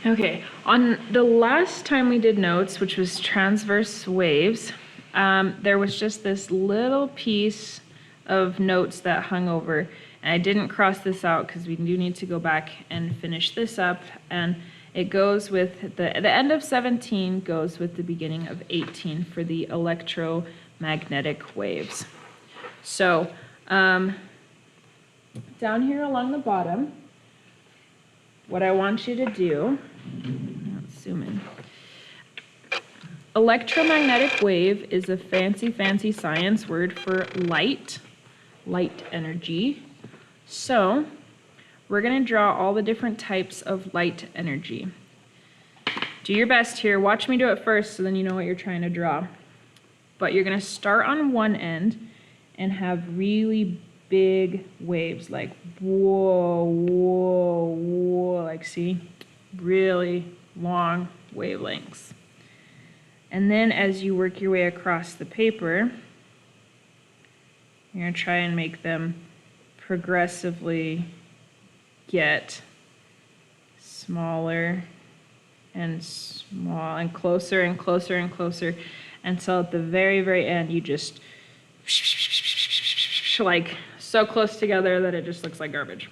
Okay, on the last time we did notes, which was transverse waves, there was just this little piece of notes that hung over. And I didn't cross this out because we do need to go back and finish this up. And it goes with the end of 17 goes with the beginning of 18 for the electromagnetic waves. So down here along the bottom, what I want you to do, let's zoom in. Electromagnetic wave is a fancy science word for light energy. So we're going to draw all the different types of light energy. Do your best here. Watch me do it first so then you know what you're trying to draw. But you're going to start on one end and have really big waves, like whoa, whoa, whoa, like see, really long wavelengths. And then as you work your way across the paper, you're going to try and make them progressively get smaller and small and closer and closer and closer until at the very end you just like so close together that it just looks like garbage.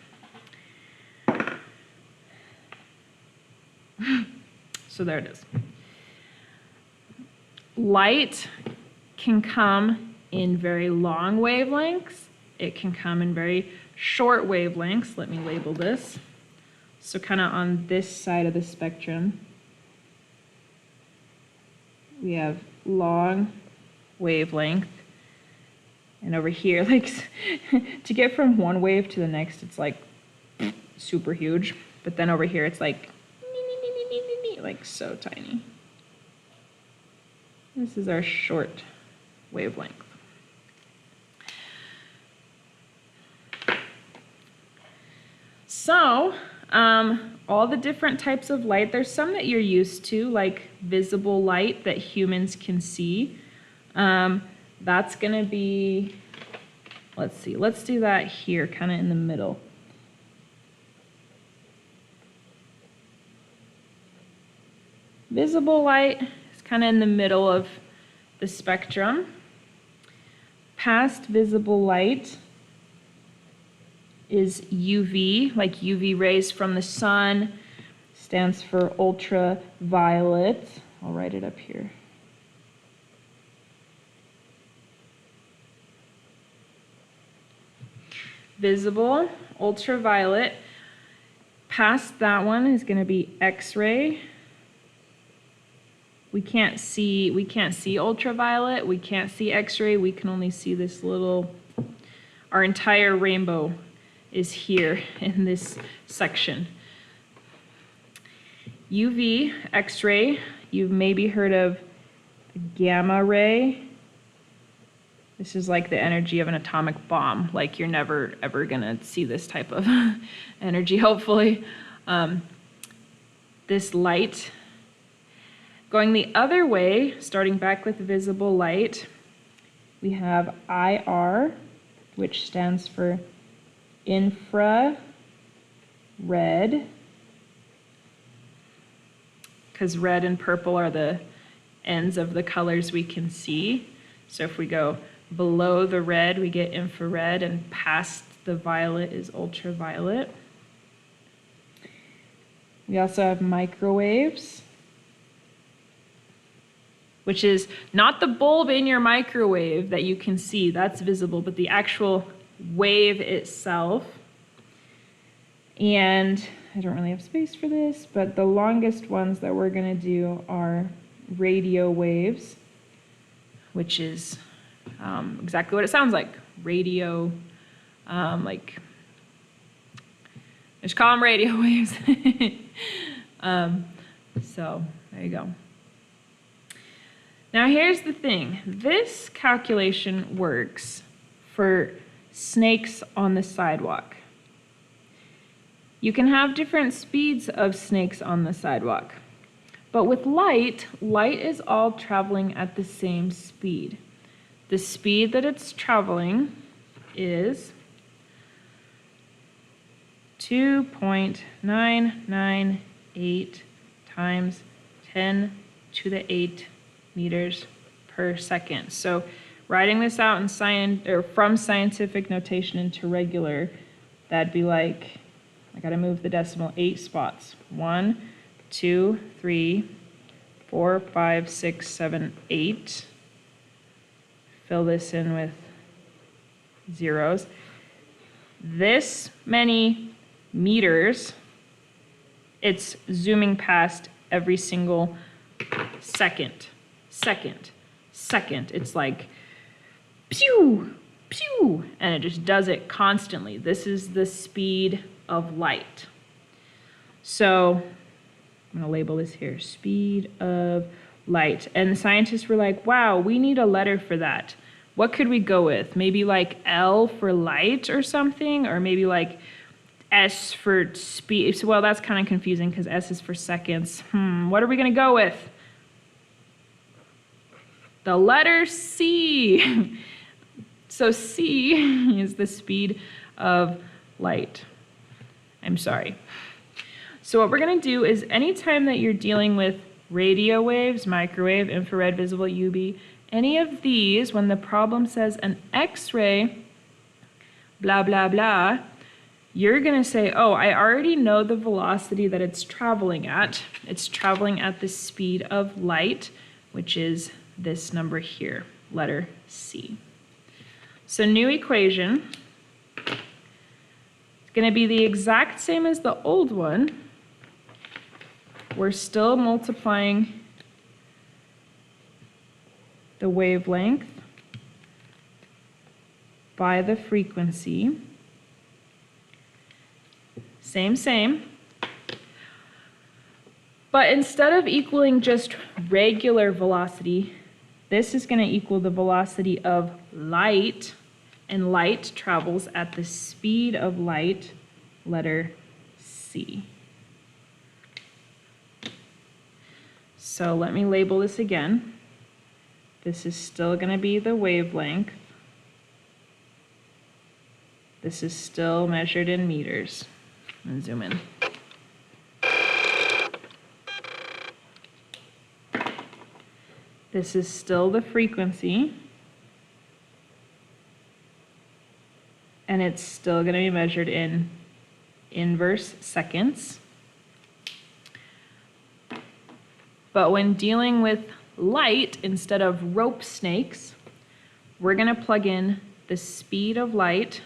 So there it is. Light can come in very long wavelengths. It can come in very short wavelengths. Let me label this. So kind of on this side of the spectrum, we have long wavelength. And over here, like to get from one wave to the next, it's like super huge. But then over here, it's like so tiny. This is our short wavelength. So, all the different types of light, there's some that you're used to, like visible light that humans can see. That's going to be, let's do that here, kind of in the middle. Visible light is kind of in the middle of the spectrum. Past visible light is UV, like UV rays from the sun, stands for ultraviolet. I'll write it up here. Visible, ultraviolet. Past that one is going to be X-ray. We can't see ultraviolet, we can't see X-ray, we can only see this little, our entire rainbow is here in this section. UV, X-ray, you've maybe heard of gamma ray. This is like the energy of an atomic bomb, like you're never ever gonna see this type of energy, hopefully. This light, going the other way, starting back with visible light, we have IR, which stands for infrared, because red and purple are the ends of the colors we can see. So if we go below the red, we get infrared, and past the violet is ultraviolet. We also have microwaves, which is not the bulb in your microwave that you can see, that's visible, but the actual wave itself. And I don't really have space for this, but the longest ones that we're going to do are radio waves, which is exactly what it sounds like. Radio, like, just call them radio waves. So there you go. Now here's the thing. This calculation works for snakes on the sidewalk. You can have different speeds of snakes on the sidewalk. But with light is all traveling at the same speed. The speed that it's traveling is 2.998 times 10 to the 8 meters per second. So writing this out in from scientific notation into regular, that'd be like, I gotta move the decimal 8 spots. 1, 2, 3, 4, 5, 6, 7, 8. Fill this in with zeros. This many meters, it's zooming past every single second. It's like pew, pew, and it just does it constantly. This is the speed of light. So I'm gonna label this here, speed of light. And the scientists were like, wow, we need a letter for that. What could we go with? Maybe like L for light or something, or maybe like S for speed. So, well, that's kind of confusing because S is for seconds. What are we gonna go with? The letter C. So C is the speed of light. I'm sorry. So what we're going to do is anytime that you're dealing with radio waves, microwave, infrared, visible, UV, any of these, when the problem says an X-ray, blah, blah, blah, you're going to say, oh, I already know the velocity that it's traveling at. It's traveling at the speed of light, which is this number here, letter C. So new equation is going to be the exact same as the old one. We're still multiplying the wavelength by the frequency. Same. But instead of equaling just regular velocity, this is going to equal the velocity of light, and light travels at the speed of light, letter C. So let me label this again. This is still going to be the wavelength. This is still measured in meters. And zoom in. This is still the frequency. And it's still going to be measured in inverse seconds. But when dealing with light, instead of rope snakes, we're going to plug in the speed of light,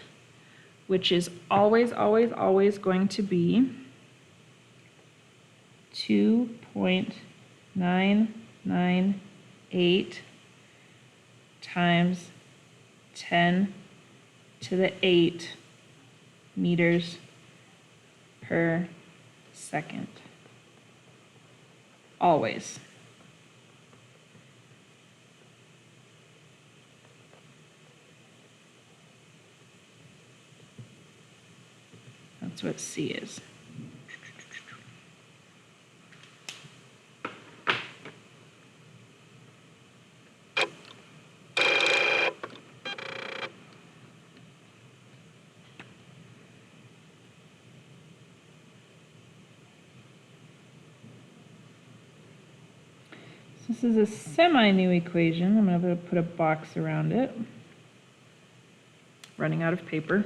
which is always going to be 2.998 times 10 to the 8 meters per second. Always. That's what C is. This is a semi-new equation. I'm going to put a box around it. Running out of paper.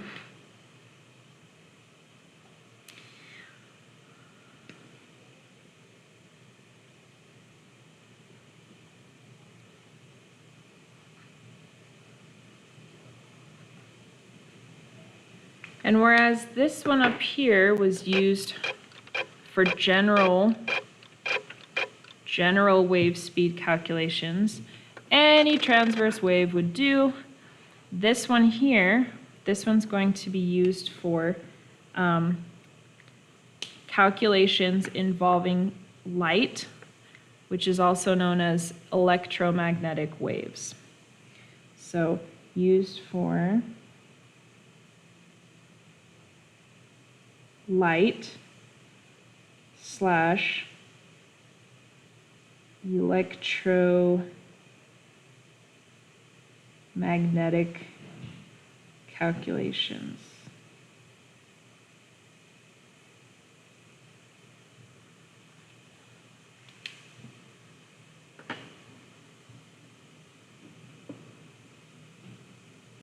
And whereas this one up here was used for general wave speed calculations, any transverse wave would do. This one here, this one's going to be used for calculations involving light, which is also known as electromagnetic waves. So used for light / electromagnetic calculations.